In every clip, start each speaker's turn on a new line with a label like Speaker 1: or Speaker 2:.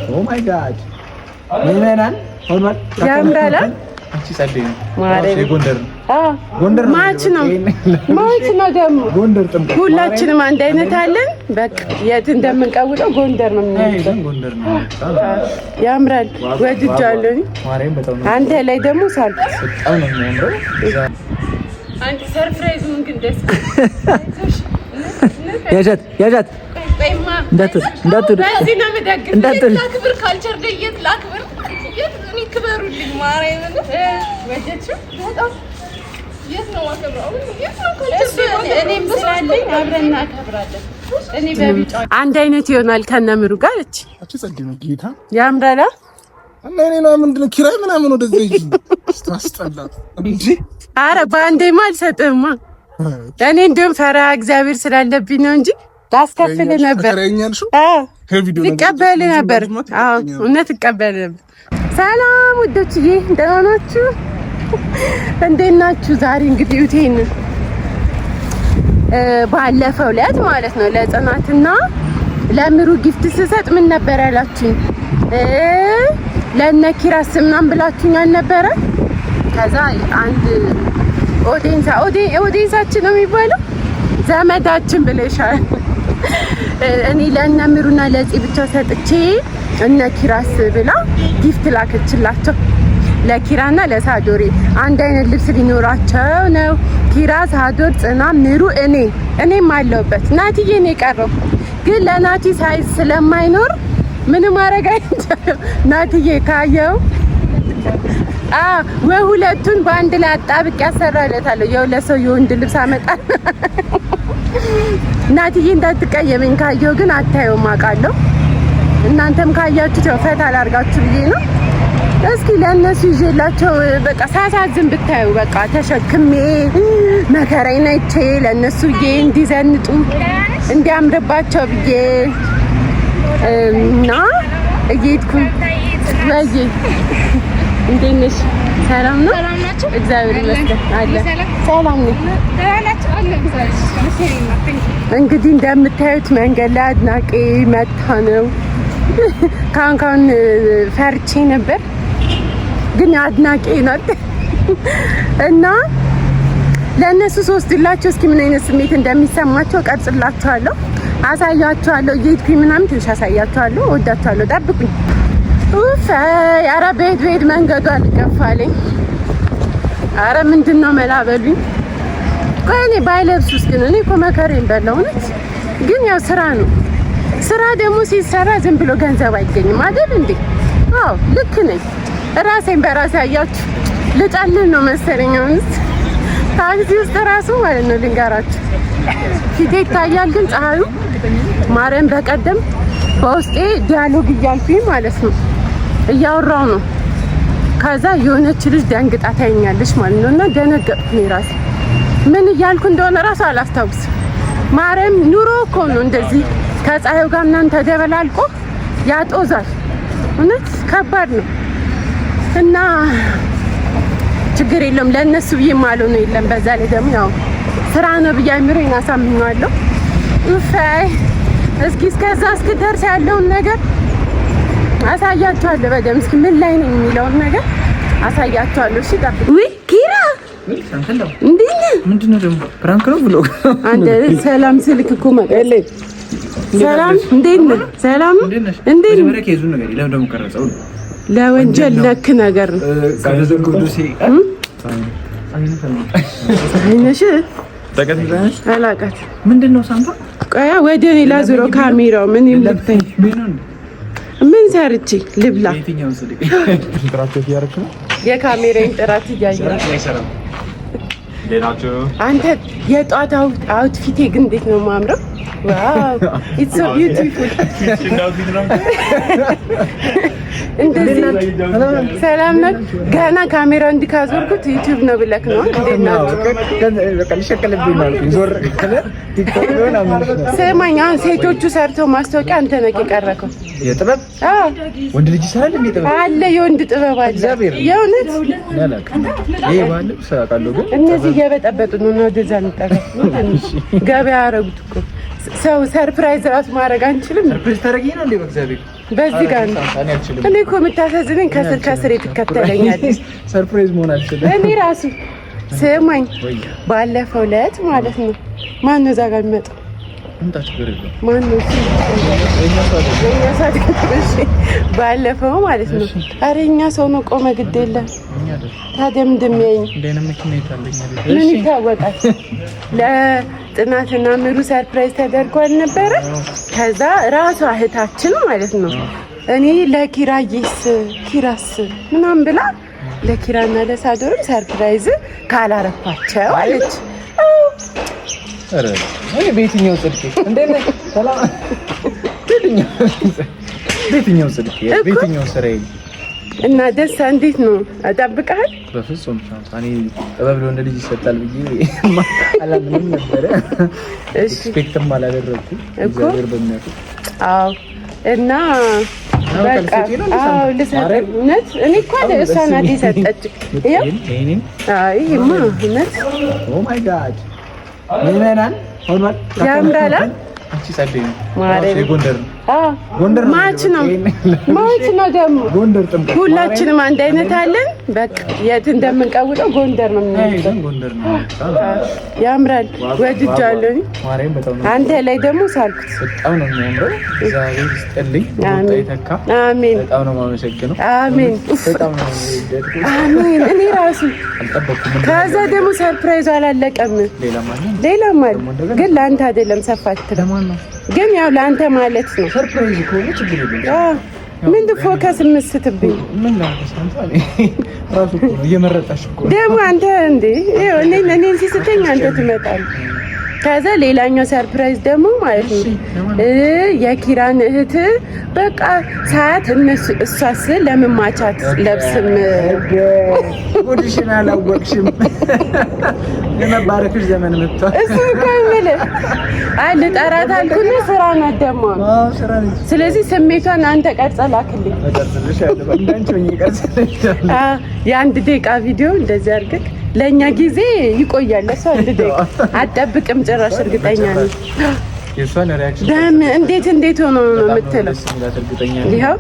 Speaker 1: ኦ ማይ ጋድ ምንናን ሆኗል
Speaker 2: ያምራል
Speaker 1: አንቺ ጸደይ
Speaker 2: ማረኝ
Speaker 1: ጎንደር
Speaker 2: ጎንደር ማች ነው ደግሞ
Speaker 1: ጎንደር ጥምቀት
Speaker 2: ሁላችንም አንድ አይነት አለን በቃ የት እንደምንቀውጠው ጎንደር ነው የሚሆነው
Speaker 1: ጎንደር ነው
Speaker 2: ያምራል ወድጃለሁ
Speaker 1: ማረኝ በጣም
Speaker 2: አንተ ላይ ደግሞ ሳልኩት
Speaker 1: በጣም ነው የሚያምረው
Speaker 2: አንተ ሰርፕራይዝ ምን ግን ደስ
Speaker 1: ያጃት እንዳትል
Speaker 2: በዚህ ነው የምደግፍ ላክብር ካልቸር ደየት ላክብር እኔ ክበሩልኝ ማርያም ወደድሽው በጣም የት ነው አከብራው የት ነው ካልቸር እኔም ስላለኝ አብረን እናከብራለን እኔ በቢጫ አንድ አይነት ይሆናል ከነምሩ ጋር እቺ
Speaker 1: ጸድ ነው ጌታ
Speaker 2: ያምራላ
Speaker 1: እና እኔ ነው ምንድነው ኪራይ ምናምን ወደዚህ ታስጠላት እንዴ
Speaker 2: አረ ባንዴማ አልሰጥህማ እኔ እንደውም ፈራ እግዚአብሔር ስላለብኝ ነው እንጂ ታስከፍል ነበር ልቀበል ነበር እውነት እቀበል ነበር ሰላም ውዶችዬ ደህና ናችሁ እንዴት ናችሁ ዛሬ እንግዲህ ዩቴን ባለፈው ዕለት ማለት ነው ለጽናትና ለምሩ ጊፍት ስሰጥ ምን ነበር ያላችሁኝ ለነ ኪራስ ምናምን ብላችሁኝ አልነበረ ከዛ አንድ ኦዲየንሳችን ነው የሚባለው ዘመዳችን ብለሻል እኔ ለነ ምሩና ለጽ ብቻ ሰጥቼ እነ ኪራስ ብላ ጊፍት ላከችላቸው ለኪራና ለሳዶሬ አንድ አይነት ልብስ ሊኖራቸው ነው ኪራ ሳዶር ጽና ምሩ እኔም አለውበት ናቲዬ ነው የቀረው ግን ለናቲ ሳይዝ ስለማይኖር ምን ማረግ አይቻልም ናቲዬ ካየው ወሁለቱን በአንድ ላይ አጣብቅ ያሰራለታለሁ የሁለት ሰው የወንድ ልብስ አመጣል ናቲዬ እንዳትቀየመኝ ካየው ግን አታየውም አውቃለሁ እናንተም ካያችሁ ተው ፈታ አላርጋችሁ ብዬ ነው እስኪ ለነሱ ይዤላቸው በቃ ሳሳዝን ብታዩ በቃ ተሸክሜ መከራዬን አይቼ ለነሱ እንዲዘንጡ እንዲያምርባቸው ብዬ እና እየሄድኩ ወይ እንዴት ነሽ ሰላም ነው ሰላም ናችሁ እግዚአብሔር ይመስገን አለ ሰላም ነው እንግዲህ እንደምታዩት መንገድ ላይ አድናቂ መታ ነው ካን ፈርቼ ነበር ግን አድናቂ ናት እና ለነሱ ሶስድላቸው እስኪ ምን አይነት ስሜት እንደሚሰማቸው ቀርጽላችኋለሁ አሳያችኋለሁ እየሄድኩኝ ምናምን ትንሽ አሳያችኋለሁ ወዳችኋለሁ ጠብቁኝ ኡፍ ኧረ ቤት መንገዱ አልገፋልኝ ኧረ ምንድነው መላበሉኝ ቆይ እኔ ባይለብሱስ ግን እኔ እኮ መከሬን በላው ግን ያው ስራ ነው ስራ ደግሞ ሲሰራ ዝም ብሎ ገንዘብ አይገኝም አይደል እንዴ አዎ ልክ ነኝ ራሴን በራሴ አያችሁ ልጫልን ነው መሰለኝ ታክሲ ውስጥ ራሱ ማለት ነው ልንገራችሁ ፊቴ ይታያል ግን ፀሐዩ ማርያም በቀደም በውስጤ ዲያሎግ እያልኩኝ ማለት ነው እያወራው ነው ከዛ የሆነች ልጅ ደንግጣ ታየኛለች ማለት ነውና ደነገጥኩኝ ራሴ ምን እያልኩ እንደሆነ ራሱ አላስታውስም ማርያም ኑሮ እኮ ነው እንደዚህ ከፀሐዩ ጋር እናንተ ደበላልቆ ያጦዛል እውነት ከባድ ነው እና ችግር የለም ለነሱ ይማለው ነው የለም በዛ ላይ ደግሞ ያው ስራ ነው በያምሮ እናሳምኛለሁ ኡፋይ እስከዛ እስክደርስ ያለውን ነገር አሳያችኋለሁ በደምብ እስኪ ምን ላይ ነኝ የሚለውን ነገር አሳያችኋለሁ እሺ ጋር ወይ ኪራ እንዴ
Speaker 1: ምንድነው ደግሞ ፕራንክ ነው ብሎ
Speaker 2: አንተ ሰላም ስልክ እኮ መቀሌ ሰላም እንዴት ነህ ሰላም እንዴት
Speaker 1: ነው ከይዙ ነገር ለምን ደግሞ ቀረጸው
Speaker 2: ለወንጀል ነክ ነገር ነው
Speaker 1: ካለዘኩዱሲ
Speaker 2: አይነሽ
Speaker 1: ተቀጥታሽ
Speaker 2: አላቃት
Speaker 1: ምንድነው ሳንታ
Speaker 2: ቆያ ወደ ሌላ ዙሮ ካሜራው ምን ይልብኝ ምን ሰርቼ ልብላ
Speaker 1: የትኛው ስልክ ጥራት ያርክ ነው
Speaker 2: የካሜራዬን ጥራት ያያየው
Speaker 1: ሌላችሁ
Speaker 2: አንተ የጧት አውትፊቴ ግን እንዴት ነው ማምረው ዋው ኢትስ ሶ ቢዩቲፉል እንደዚህ ሰላም ነው ገና ካሜራው እንዲካዞርኩት ዩቲዩብ ነው ብለክ ነው እንዴት ነው
Speaker 1: በቃ ልሸከለብኝ ማለት ዞር ከለ ቲክቶክ ነው አምልሽ
Speaker 2: ሰማኛ ሴቶቹ ሰርተው ማስታወቂያ አንተ ነህ የቀረከው
Speaker 1: የጥበብ ወንድ ልጅ ይሰራል እንዴ ጥበብ
Speaker 2: አለ የወንድ ጥበብ አለ የእውነት
Speaker 1: ያላክ ይሄ ባለ ሰቃለው ግን
Speaker 2: እነዚህ እየበጠበጡ ነው ወደዛ እንጠራው ገበያ አረጉት እኮ ሰው ሰርፕራይዝ ራስ ማድረግ አንችልም
Speaker 1: ሰርፕራይዝ ታረጊና እንዴ በእግዚአብሔር
Speaker 2: በዚህ ጋር ነው። እኔ እኮ የምታሳዝነኝ ከስር ከስር ትከተለኛለች።
Speaker 1: ሰርፕራይዝ መሆን አልችልም።
Speaker 2: እኔ ራሱ ስማኝ፣ ባለፈው ዕለት ማለት ነው ማነው እዛ ጋር የሚመጣው? ማነው? ባለፈው ማለት ነው። ኧረ እኛ ሰው ነው ቆመ፣ ግድ የለም ታዲያ ምንድን ነው የሚያየኝ? ምን ይታወቃል? ለጥናትና ምሩ ሰርፕራይዝ ተደርጓል ነበረ። ከዛ ራሷ እህታችን ማለት ነው እኔ ኪራስ ምናምን ብላ ለኪራና ለሳዶርም ሰርፕራይዝ ካላረኳቸው አለች።
Speaker 1: በየትኛው ጽድቄ? እንዴት ነህ? ሰላም። በየትኛው ጽድቄ? በየትኛው ስራዬ?
Speaker 2: እና ደስታ እንዴት ነው? አጠብቀሃል?
Speaker 1: በፍጹም እኔ ጥበብ ለወንድ ልጅ ይሰጣል ብዬ አላምንም ነበረ። ኤክስፔክትም አላደረኩም እግዚአብሔር በሚያውቀው።
Speaker 2: አዎ። እና በቃ አዎ ልሰጥነት እኔ እኮ እሷ ናት የሰጠችኝ። ይሄማ እውነት
Speaker 1: ኦ ማይ ጋድ ምንናን ሆኗል።
Speaker 2: ያምራል።
Speaker 1: አንቺ ጸደይ
Speaker 2: ማረኝ።
Speaker 1: ጎንደር
Speaker 2: ጎንደር ማች ነው ደግሞ
Speaker 1: ጎንደር ጥምቀት
Speaker 2: ሁላችንም አንድ አይነት አለን። በቃ የት እንደምንቀውጠው ጎንደር ነው የምንለው።
Speaker 1: ጎንደር ነው።
Speaker 2: ያምራል። ወድጃለሁ።
Speaker 1: ማርያም በጣም ነው።
Speaker 2: አንተ ላይ ደግሞ ሳልኩት
Speaker 1: በጣም ነው የሚያምረው። እግዚአብሔር ይስጥልኝ። ይተካ።
Speaker 2: አሜን።
Speaker 1: በጣም ነው የማመሰግነው።
Speaker 2: አሜን።
Speaker 1: በጣም ነው የወደድኩት።
Speaker 2: አሜን። እኔ ራሱ
Speaker 1: አልጠበኩም።
Speaker 2: ከዛ ደግሞ ሰርፕራይዝ አላለቀም። ሌላም አለ ግን ለአንተ አይደለም። ሰፋት ግን ያው ለአንተ ማለት ነው።
Speaker 1: ሰርፕራይዝ ከሆነ ችግር የለም።
Speaker 2: ምን ፎከስ የምስትብኝ
Speaker 1: ምን ነው ራሱ እየመረጣሽ እኮ
Speaker 2: ደግሞ አንተ እንዴ እኔን ሲስተኝ አንተ ትመጣለህ። ከዛ ሌላኛው ሰርፕራይዝ ደግሞ ማለት ነው የኪራን እህት በቃ ሰዓት እሷስ ለምን ማቻት ለብስም
Speaker 1: ጉድሽን አላወቅሽም። የመባረክሽ ዘመን መጥቷል።
Speaker 2: እሱ ከመለ አለ ጠራት አልኩና ስራ ናት ደግሞ። ስለዚህ ስሜቷን አንተ ቀርጸህ ላክልኝ። የአንድ ደቂቃ ቪዲዮ እንደዚህ አድርገህ ለእኛ ጊዜ ይቆያል። ለእሷ አንድ ደቂቃ አትጠብቅም ጭራሽ። እርግጠኛ ነኝ
Speaker 1: የእሷን ሪያክሽን
Speaker 2: እንዴት ሆኖ ነው የምትለው? ይኸው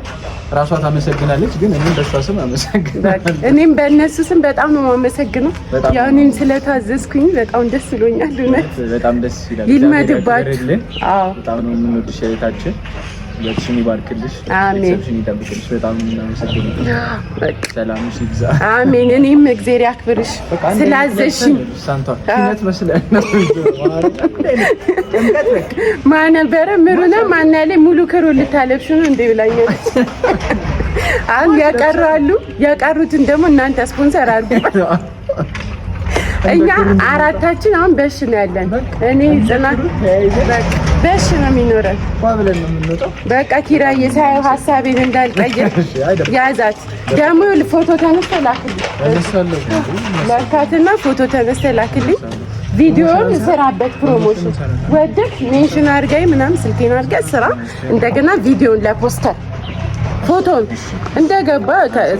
Speaker 1: ራሷ ታመሰግናለች፣ ግን እኔም በእሷ ስም አመሰግናለሁ።
Speaker 2: እኔም በእነሱ ስም በጣም ነው የማመሰግነው። ያው እኔም ስለታዘዝኩኝ በጣም ደስ ብሎኛል። እውነት
Speaker 1: በጣም ደስ ይላል።
Speaker 2: ይልመድባችሁ። አዎ
Speaker 1: በጣም ነው የምንወድሽ እህታችን። ለሽኒ ባርክልሽ፣ ለሽኒ ይጠብቅልሽ። በጣም እናመሰግናለን። ሰላምሽ ይብዛ።
Speaker 2: አሜን። እኔም እግዚአብሔር ያክብርሽ ስላዘዝሽኝ።
Speaker 1: ሳንቷ እውነት መስለኝ ነው።
Speaker 2: ማን ነበረ ምሩና ማን ያለኝ ሙሉ ክሩ ልታለብሽ ነው እንዴ ብላኛለች። አሁን ያቀሩትን ደግሞ እናንተ ስፖንሰር አድርጉ። እኛ አራታችን አሁን በሽ ነው ያለን። እኔ ጽናት በሽ ነው የሚኖረን። በቃ ኪራዬ ሳይው ሀሳቤን እንዳልቀይር ያዛት። ደግሞ ፎቶ ተነስተህ ላክልኝ ለካትና ፎቶ ተነስተህ ላክልኝ። ቪዲዮን ስራበት ፕሮሞሽን ወደክ ሜንሽን አድርገኝ ምናምን ስልኬን አድርገህ ስራ። እንደገና ቪዲዮን ለፖስተር ፎቶን እንደገባ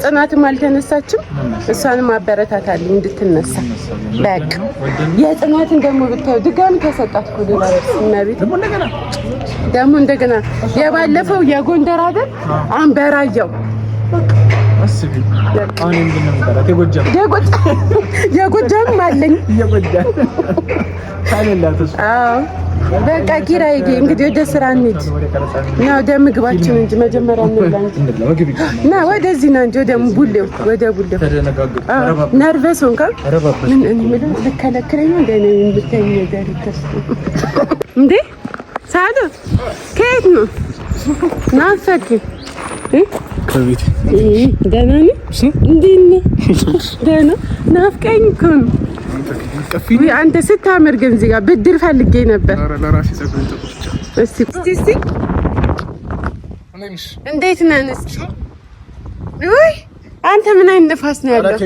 Speaker 2: ጽናትም አልተነሳችም። እሷንም አበረታታለሁ እንድትነሳ። በቃ የጽናትን ደግሞ ብታዩ ድጋሚ ተሰጣት እኮ ሌላ ነብይ ደግሞ እንደገና የባለፈው የጎንደር አይደል አንበራየው የጎጃም አለኝ። በቃ ኪራዬ እንግዲህ ወደ ስራ እንሂድ እና ወደ ምግባችን እንጂ መጀመሪያ እንብላ እንጂ እና ወደዚህ ና እንጂ ወደ ቡሌው ነርቨስ ሆንካ ልከለክለኝ እንደ እኔ የምታይ ነገር ይከስቱ እንዴ ሳዶ ከየት ነው ናፈቅኝ
Speaker 1: ከቤት
Speaker 2: ደህና ነህ? እንዴት ነህ? ደህና ናፍቀኝ እኮ ነው። አንተ ስታምር ግን እዚህ ጋር ብድር ፈልጌ ነበር። እስቲ እንዴት ነህ? ውይ አንተ ምን አይነት ነፋስ ነው ያለው?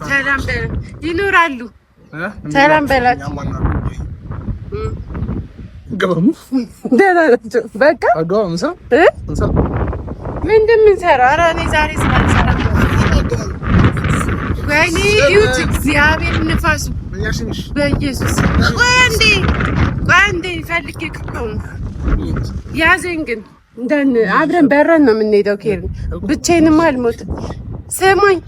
Speaker 2: ሰላም ይኖራሉ። ሰላም በላቸው።
Speaker 1: ገባሙ
Speaker 2: ደህና ናቸው። በቃ ምንድን የምንሰራው? ኧረ እኔ ዛሬ ስላልሰራ ወይኔ ይሁት እግዚአብሔር ንፋሱ በኢየሱስ ቆይ አንዴ ፈልጌ እኮ ነው ያዘኝ ግን አብረን በረን ነው የምንሄደው። ኬርን ብቻዬንማ አልሞትም። ስማኝ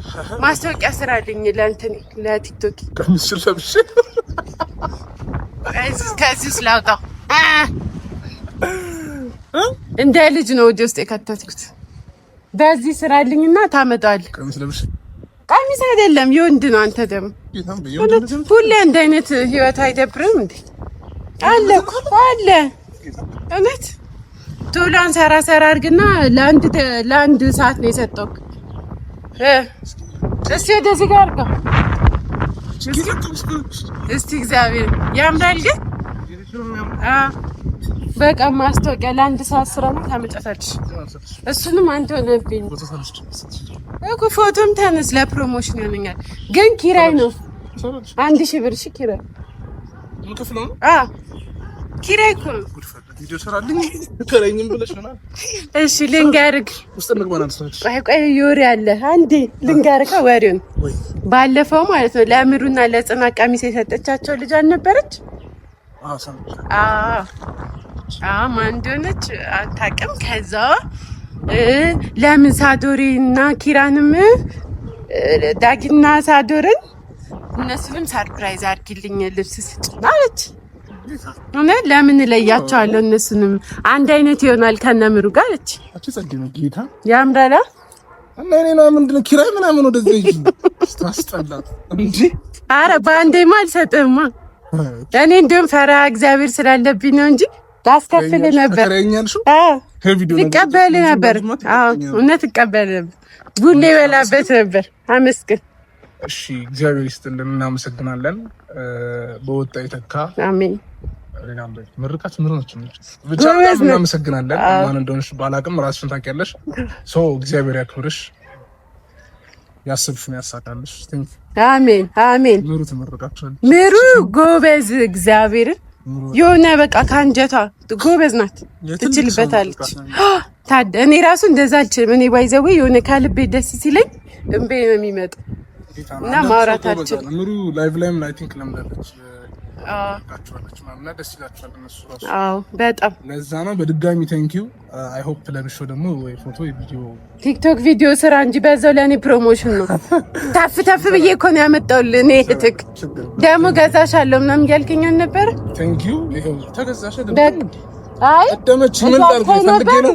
Speaker 2: ማስታወቂያ ስራልኝ ለእንትን ለቲክቶክ
Speaker 3: ከምስል ለብሽ
Speaker 2: ከዚህ ስላውጣው እንደ ልጅ ነው ወደ ውስጥ የከተትኩት። በዚህ ስራልኝና ታመጣለህ። ቀሚስ አይደለም የወንድ ነው። አንተ ደግሞ ሁሌ አንድ አይነት ህይወት አይደብርም እንዴ? አለ እኮ አለ። እውነት ቶሎን ሰራ አድርግና ለአንድ ሰዓት ነው የሰጠው። እስቲ ወደዚህ ጋር አድርገው እስቲ። እግዚአብሔር ያምራል ግን በቃ ማስታወቂያ ለአንድ ሰዓት ስራ ነው ታመጣታለሽ። እሱንም አንተ ሆነብኝ እኮ ፎቶም ተነስ ለፕሮሞሽን ይሆነኛል። ግን ኪራይ ነው 1000 ብር። እሺ ኪራይ ኪራይ እኮ ነው። እሺ ልንገርህ፣ ቆይ ወሬ አለ አንዴ ልንገርህ። ወሬውን ባለፈው ማለት ነው ለምሩና ለጽናት ቀሚስ የሰጠቻቸው ልጅ አልነበረች? ማን እንደሆነች አታውቅም። ከዛ ለምን ሳዶሬና ኪራንም ዳጊና ሳዶርን እነሱንም ሰርፕራይዝ አድርጊልኝ ልብስ ስጭኝ አለች። እውነት ለምን እለያቸዋለሁ? እነሱንም አንድ አይነት ይሆናል ከነምሩ ጋር አለች። ያምራላ
Speaker 3: እና እኔ ነው ምንድነው ኪራይ ምናምን ወደዚህ ታስጠላት እንጂ።
Speaker 2: ኧረ በአንዴማ አልሰጥህማ። እኔ እንደውም ፈራ እግዚአብሔር ስላለብኝ ነው እንጂ ላስከፍል ነበር። ልቀበል ነበር። እውነት እቀበል ነበር። ቡሌ በላበት ነበር። አመስግን።
Speaker 3: እሺ እግዚአብሔር ይስጥልን፣ እናመሰግናለን። በወጣ ይተካ። አሜን። ምርቃት ምሮች ብቻ እናመሰግናለን። ማን እንደሆነሽ ባላቅም ራስሽን ታውቂያለሽ። እግዚአብሔር ያክብርሽ፣ ያስብሽን ያሳካልሽ።
Speaker 2: አሜን አሜን።
Speaker 3: ምሩ ትመርቃችኋለች።
Speaker 2: ምሩ ጎበዝ፣ እግዚአብሔር የሆነ በቃ ከአንጀቷ ጎበዝ ናት፣ ትችልበታለች። እኔ ራሱ እንደዛ አልችልም። እኔ ባይዘው የሆነ ከልቤ ደስ ሲለኝ እንቤ ነው የሚመጣው እና ማውራታችን
Speaker 3: ምሩ ላይቭ ላይም አይ ቲንክ ለምዳለች አቃቸዋለች ማምና ደስ ይላችኋል እነሱ ራሱ።
Speaker 2: በጣም
Speaker 3: ለዛ ነው በድጋሚ ቴንኪው። አይ ሆፕ ለብሾ ደግሞ ወይ ፎቶ ወይ ቪዲዮ
Speaker 2: ቲክቶክ ቪዲዮ ስራ እንጂ በዛው ለኔ ፕሮሞሽን ነው። ታፍ ብዬ እኮ ነው ያመጣሁልህ። እኔ እህትክ ደግሞ ገዛሻለሁ ምናምን እያልከኝ ነበር።
Speaker 3: ቴንኪው። ይሄው ተገዛሽ ደግሞ
Speaker 2: አይ
Speaker 3: ደመች ምን ላድርግ ፈልጌ ነው።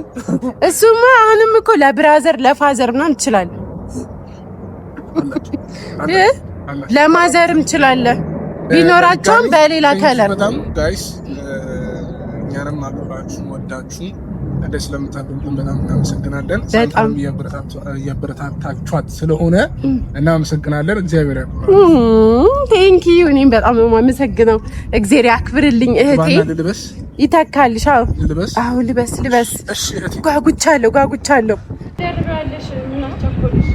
Speaker 2: እሱማ አሁንም እኮ ለብራዘር ለፋዘር ምናምን ትችላለህ፣ ለማዘርም ትችላለህ። ቢኖራቸውም በሌላ ከለር
Speaker 3: በጣም ጋይስ እኛንም አብራችሁ ወዳችሁ ደስ ለምታደርጉን በጣም እናመሰግናለን። በጣም እያበረታታችኋት ስለሆነ እናመሰግናለን። እግዚአብሔር ያክብርልኝ።
Speaker 2: ቴንክ ዩ። እኔም በጣም ነው የማመሰግነው። እግዚአብሔር ያክብርልኝ እህቴ። ይተካልሽ። አዎ ልበስ።
Speaker 3: እሺ እህቴ።
Speaker 2: ጓጉቻለሁ። ደርባለሽ ምን አስቸኮልሽ?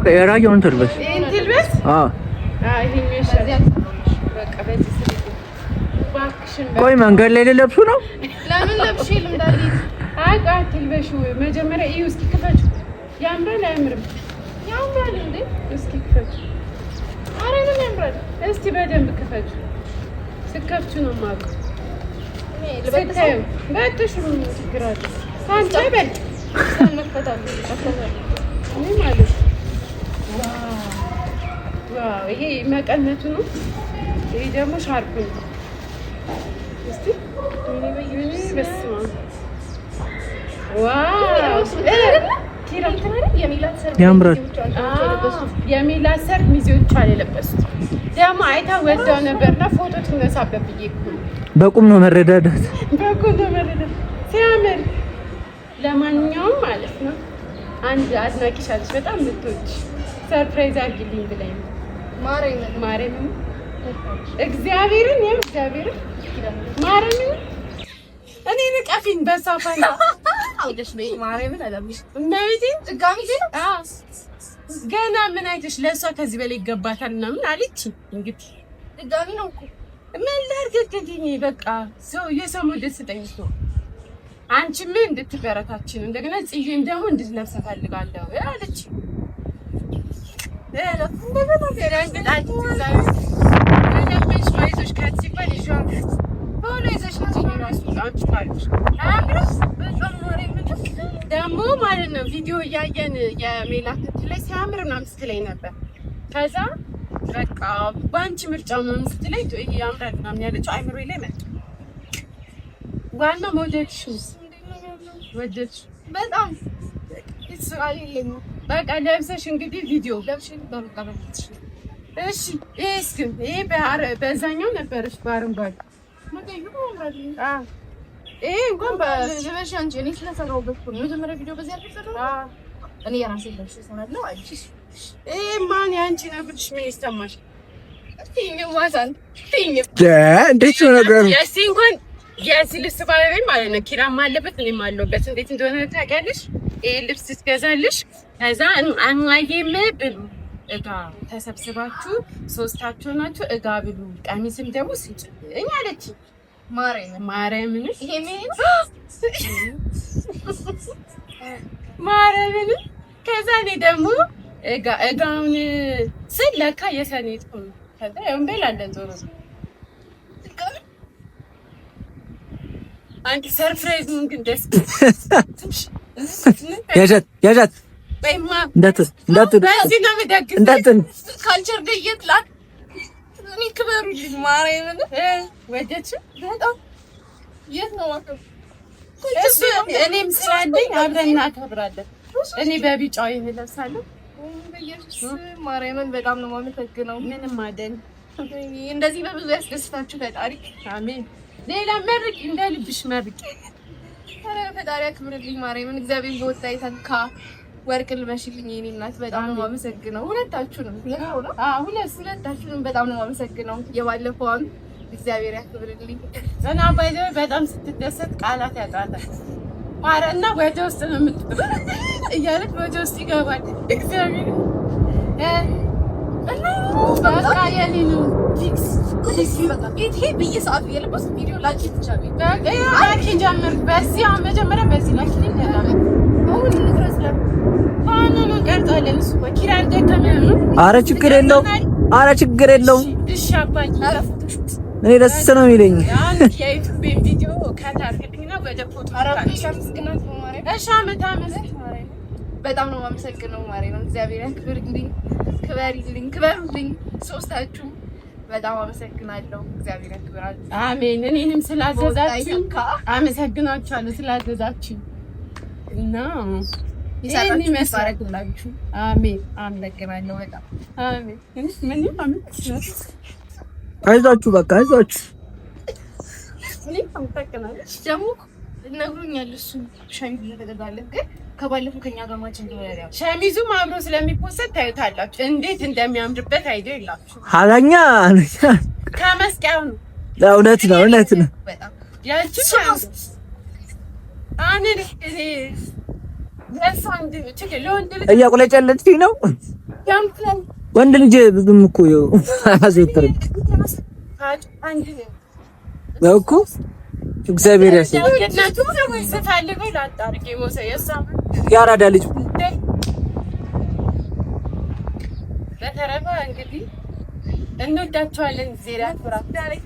Speaker 1: የራየውን ትልበስ። ቆይ መንገድ ላይ ልለብሱ ነው?
Speaker 2: ለምን ለብሽ? አይ ቆይ አትልበሽ። መጀመሪያ እዩ እስኪ ክፈች። ያምራል አያምርም? ያምራል እንዴ? እስኪ ክፈች። ኧረ ምን ያምራል? እስቲ በደንብ ክፈች። ስከፍቹ ነው የማውቀው። ስታዩ በእጥሹ ምን ችግር አለ? ከአንቺ አይበልጥ መፈታል ማለት ዋው! ይሄ መቀነቱ ነው። ይሄ ደግሞ ሻርፕ ነው። እስቲ በስመ አብ ዋው!
Speaker 1: ያምራል።
Speaker 2: የሚላት ሰርግ ሚዜዎች አልለበሱት። ደግሞ አይታ ወዳው ነበርና ፎቶ ትነሳበት ብዬ እኮ
Speaker 1: በቁም ነው መረዳዳት።
Speaker 2: ሲያምር። ለማንኛውም ማለት ነው አንድ አድናቂሽ አለች በጣም ልትወጪ ሰርፕራይዝ አድርጊልኝ ብላኝ ነው። ማርያምን እግዚአብሔርን ማርያምን እኔ ንቀፊን በሳፋይ አይደሽ ነው ማርያምን አላምሽ እናይቲን ድጋሚ ገና ምን አይተሽ ለሷ ከዚህ በላይ ይገባታል እና ምን አለች። እንግዲህ ድጋሚ ነው እኮ ምን ላድርግ በቃ ሰው የሰሙ ደስተኝ ነው አንቺም እንድትበረታችን እንደገና ጽዬም ደግሞ እንድትለብስ እፈልጋለሁ አለች። ደግሞ ማለት ነው ቪዲዮ እያየን የሜላት ላይ ሲያምር ምናምን ስትለኝ ነበር። ከዛ በቃ በአንቺ ምርጫ ምናምን ስትለኝ ያምራል ምናምን ያለችው አይምሮዬ ላይ መጣ። ዋናው መውደድሽ ወደድሽ በጣም በቃ ለብሰሽ እንግዲህ ቪዲዮ እሺ። ይሄ በዛኛው ነበረሽ በአረንጓዴ ይሄ እንኳን በለበሽ አንቺ እኔ ስለሰራሁበት ነው የመጀመሪያ ቪዲዮ በዚህ አልተሰራው እኔ የራሴ ለብሽ ሰራለው አንቺ ይሄ ማን ያንቺ ነብሽ ምን ይሰማሽ? እንዴት ነው ነገሩ? ያሲ እንኳን ያሲ ልብስ ባለቤት ማለት ነው ኪራም አለበት እኔም አለሁበት። እንዴት እንደሆነ ታውቂያለሽ? ይሄ ልብስ ስትገዛልሽ ከዛ አማዬም ብሉ እጋ ተሰብስባችሁ ሶስታችሁ ናችሁ እጋ ብሉ ቀሚስም ደግሞ ስጭኝ አለች። ማርያምን ይሄ ምን ማርያምን ከዛ እኔ ደግሞ እጋውን ስል ለካ የሰኔት ሆኖ ከዛ እንበላለን ዞሮ አንቺ ሰርፕራይዝ ምን ግን ደስ ያጃት በይማ እንዳት በዚህ ነው የምደግፍ እንዳት ካልቸር ደየት ላክ እኔ ክበሩልኝ ማርያምን ወደች በጣም የት ነው ዋከብ እኔም ስላለኝ አብረን እናከብራለን። እኔ በቢጫው ይለብሳለሁ። በኢየሱስ ማርያምን በጣም ነው የማመሰግነው። ምንም አይደል። እንደዚህ በብዙ ያስደስታችሁ ፈጣሪ አሜን። ሌላ መርቅ እንደ ልብሽ መርቅ። ኧረ ፈጣሪ አክብርልኝ ማርያምን። እግዚአብሔር በወጣ ይተካ ወርቅ ልበሽልኝ የኔ እናት። በጣም ነው የማመሰግነው ሁለታችሁንም። ሁለታችሁንም በጣም ነው የማመሰግነው። የባለፈውን እግዚአብሔር ያክብርልኝ እና ባይዘው በጣም ስትደሰት ቃላት ያጣታል። ማረና ወደ ውስጥ ነው የምትጥለው እያለች ወደ ውስጥ ይገባል። እግዚአብሔር በቃ የኔ ነው ፊክስ በቃ ይሄ በየሰዓቱ የለበስ ቪዲዮ ላኪ ትቻለ ላኪ ጀምር። በዚህ መጀመሪያ በዚህ ላኪ እንደላለ አሁን ንግረስ ለማን ነው ቀርጣለን እሱ ወኪራ እንደከመ ነው። ኧረ ችግር የለውም። እሺ አባዬ አረፍኩት። እኔ ደስ ነው የሚለኝ የዩቲዩብ ቪዲዮ ካታርግልኝና ወደ ፎቶ አረፍኩት። እሺ አመት በጣም ነው የማመሰግነው ማርያም። እግዚአብሔር ያክብርልኝ፣ ክበሩልኝ ሶስታችሁ በጣም አመሰግናለሁ። እግዚአብሔር ያክብራችሁ። አሜን። እኔንም ስላዘዛችሁ አመሰግናችኋለሁ ስላዘዛችሁ እና ይሄን ይመስላችሁ። አሜን። አመሰግናለሁ በጣም አሜን። ምን አይዟችሁ በቃ አይዟችሁ። እኔ አመሰግናለሁ። ደግሞ ነግሮኛል እሱ ሸሚዝ ተገዛለት ግን ከባለፈው ከኛ ጋር ማች እንደሆነ ሸሚዙም አብሮ ስለሚፖሰት ታዩታላችሁ እንዴት እንደሚያምርበት አይዲያ ይላችሁ። ሀላኛ ከመስቀያው ነው። እውነት ነው በጣም ያቺ አኔ ለሳንድ ትክክል ለወንድ ልጅ እያቆለጨለችኝ ነው። ወንድ ልጅ ብዙም እኮ አዘውተር አንድ ነው እኮ እግዚአብሔር ያሰኛችሁ ስትፈልገው ላጣርቂ ወሰየሳም ያራዳ ልጅ በተረፈ እንግዲህ እንወዳቸዋለን። ዜራ ፍራፍራ ላይ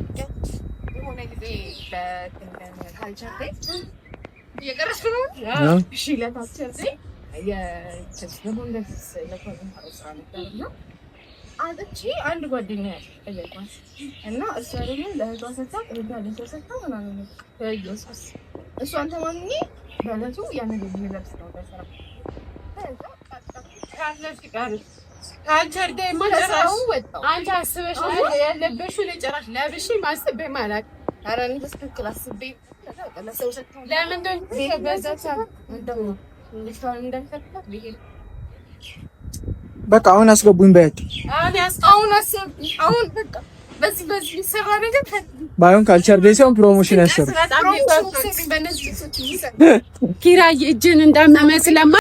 Speaker 2: የሆነ ጊዜ በካልቸር ላይ የቀረስኩ ነው። እሺ ለታቸር ላይ የሆነስ ለኮንፈረንስ አለና አጥቼ አንድ ጓደኛ ያለኳት እና እሷ ደግሞ ለህቷ ሰጣ ለሰጣ ምናምን ተይዮስ እሷ አንተ ማንኝ በለቱ ያንን የሚለብስ ነው ለሰራ ካልቸር ዳይ ማጨራው አንቺ አስበሽ ያለበሽው ለጨራሽ ለብሽ ማስበ ማለት አራን ትክክል አስቤ ለሰው ሰጣ ለምን እንደዚህ በዛታ እንደው ልጅቷን እንደፈለክ ቢሄድ በቃ አሁን አስገቡኝ በያቸው። አሁን በቃ በዚህ ሰራ ነገር ባይሆን ካልቸር ዴይ ሲሆን ፕሮሞሽን ያሰሩ ኪራዬ እጅን እንዳመመ ስለማ